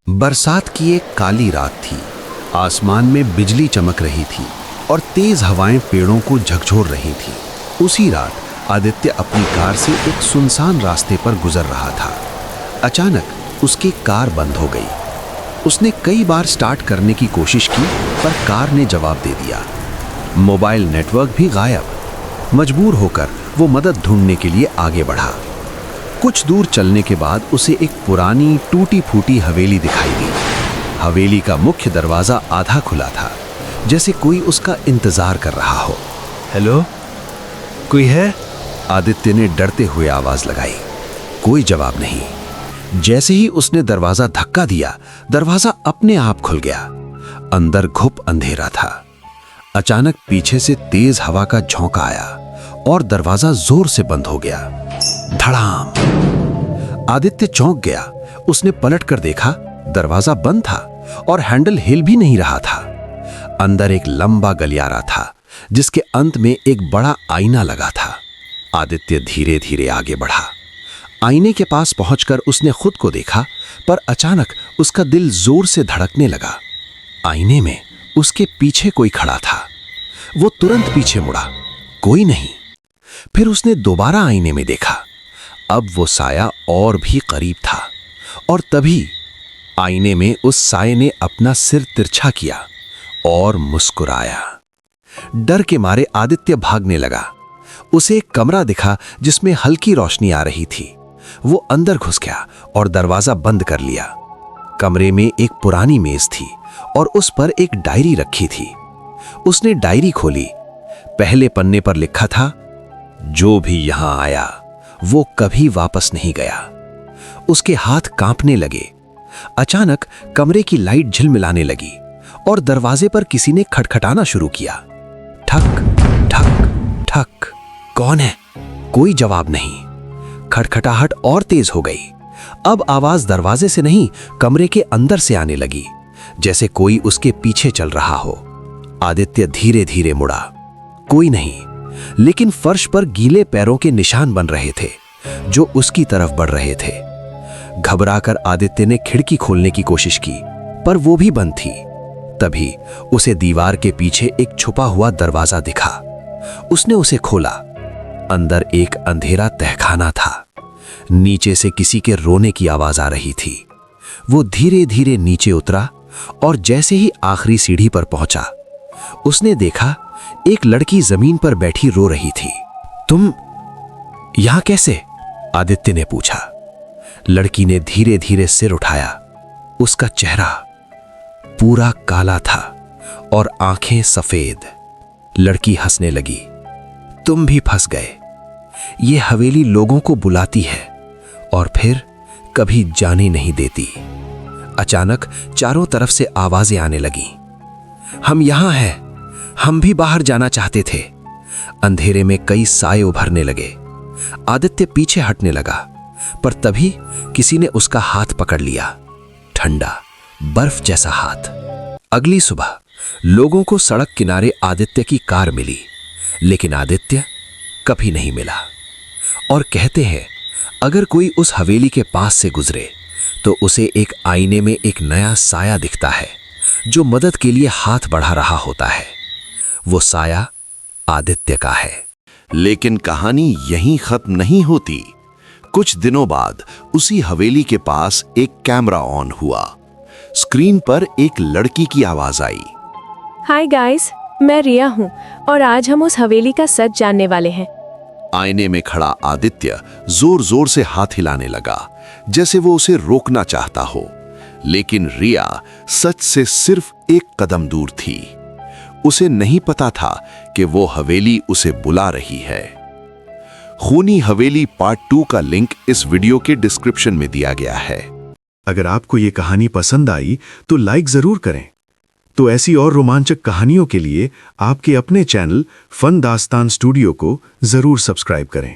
बरसात की एक काली रात थी। आसमान में बिजली चमक रही थी और तेज हवाएं पेड़ों को झकझोर रही थी। उसी रात आदित्य अपनी कार से एक सुनसान रास्ते पर गुजर रहा था। अचानक उसकी कार बंद हो गई। उसने कई बार स्टार्ट करने की कोशिश की, पर कार ने जवाब दे दिया। मोबाइल नेटवर्क भी गायब। मजबूर होकर वो मदद ढूंढने के लिए आगे बढ़ा। कुछ दूर चलने के बाद उसे एक पुरानी टूटी फूटी हवेली दिखाई दी। हवेली का मुख्य दरवाजा आधा खुला था, जैसे कोई उसका इंतजार कर रहा हो। हेलो, कोई है? आदित्य ने डरते हुए आवाज लगाई। कोई जवाब नहीं। जैसे ही उसने दरवाजा धक्का दिया, दरवाजा अपने आप खुल गया। अंदर घुप अंधेरा था। अचानक पीछे से तेज हवा का झोंका आया और दरवाजा जोर से बंद हो गया। धड़ाम! आदित्य चौंक गया। उसने पलट कर देखा, दरवाजा बंद था और हैंडल हिल भी नहीं रहा था। अंदर एक लंबा गलियारा था, जिसके अंत में एक बड़ा आईना लगा था। आदित्य धीरे धीरे आगे बढ़ा। आईने के पास पहुंचकर उसने खुद को देखा, पर अचानक उसका दिल जोर से धड़कने लगा। आईने में उसके पीछे कोई खड़ा था। वो तुरंत पीछे मुड़ा, कोई नहीं। फिर उसने दोबारा आईने में देखा। अब वो साया और भी करीब था, और तभी आईने में उस साये ने अपना सिर तिरछा किया और मुस्कुराया। डर के मारे आदित्य भागने लगा। उसे एक कमरा दिखा जिसमें हल्की रोशनी आ रही थी। वो अंदर घुस गया और दरवाजा बंद कर लिया। कमरे में एक पुरानी मेज थी और उस पर एक डायरी रखी थी। उसने डायरी खोली। पहले पन्ने पर लिखा था, जो भी यहां आया वो कभी वापस नहीं गया। उसके हाथ कांपने लगे। अचानक कमरे की लाइट झिलमिलाने लगी और दरवाजे पर किसी ने खटखटाना शुरू किया। ठक ठक ठक। कौन है? कोई जवाब नहीं। खटखटाहट और तेज हो गई। अब आवाज दरवाजे से नहीं, कमरे के अंदर से आने लगी, जैसे कोई उसके पीछे चल रहा हो। आदित्य धीरे धीरे मुड़ा। कोई नहीं, लेकिन फर्श पर गीले पैरों के निशान बन रहे थे, जो उसकी तरफ बढ़ रहे थे। घबराकर आदित्य ने खिड़की खोलने की कोशिश की, पर वो भी बंद थी। तभी उसे दीवार के पीछे एक छुपा हुआ दरवाजा दिखा। उसने उसे खोला। अंदर एक अंधेरा तहखाना था। नीचे से किसी के रोने की आवाज आ रही थी। वो धीरे धीरे नीचे उतरा और जैसे ही आखिरी सीढ़ी पर पहुंचा, उसने देखा एक लड़की जमीन पर बैठी रो रही थी। तुम यहां कैसे? आदित्य ने पूछा। लड़की ने धीरे धीरे सिर उठाया। उसका चेहरा पूरा काला था और आंखें सफेद। लड़की हंसने लगी। तुम भी फंस गए। ये हवेली लोगों को बुलाती है और फिर कभी जाने नहीं देती। अचानक चारों तरफ से आवाजें आने लगी। हम यहां हैं, हम भी बाहर जाना चाहते थे। अंधेरे में कई साए उभरने लगे। आदित्य पीछे हटने लगा, पर तभी किसी ने उसका हाथ पकड़ लिया। ठंडा, बर्फ जैसा हाथ। अगली सुबह लोगों को सड़क किनारे आदित्य की कार मिली, लेकिन आदित्य कभी नहीं मिला। और कहते हैं, अगर कोई उस हवेली के पास से गुजरे तो उसे एक आईने में एक नया साया दिखता है, जो मदद के लिए हाथ बढ़ा रहा होता है। वो साया आदित्य का है। लेकिन कहानी यहीं खत्म नहीं होती। कुछ दिनों बाद उसी हवेली के पास एक कैमरा ऑन हुआ। स्क्रीन पर एक लड़की की आवाज आई। हाय गाइस, मैं रिया हूँ और आज हम उस हवेली का सच जानने वाले हैं। आईने में खड़ा आदित्य जोर जोर से हाथ हिलाने लगा, जैसे वो उसे रोकना चाहता हो। लेकिन रिया सच से सिर्फ एक कदम दूर थी। उसे नहीं पता था कि वो हवेली उसे बुला रही है। खूनी हवेली पार्ट 2 का लिंक इस वीडियो के डिस्क्रिप्शन में दिया गया है। अगर आपको ये कहानी पसंद आई तो लाइक जरूर करें। तो ऐसी और रोमांचक कहानियों के लिए आपके अपने चैनल फन दास्तान स्टूडियो को जरूर सब्सक्राइब करें।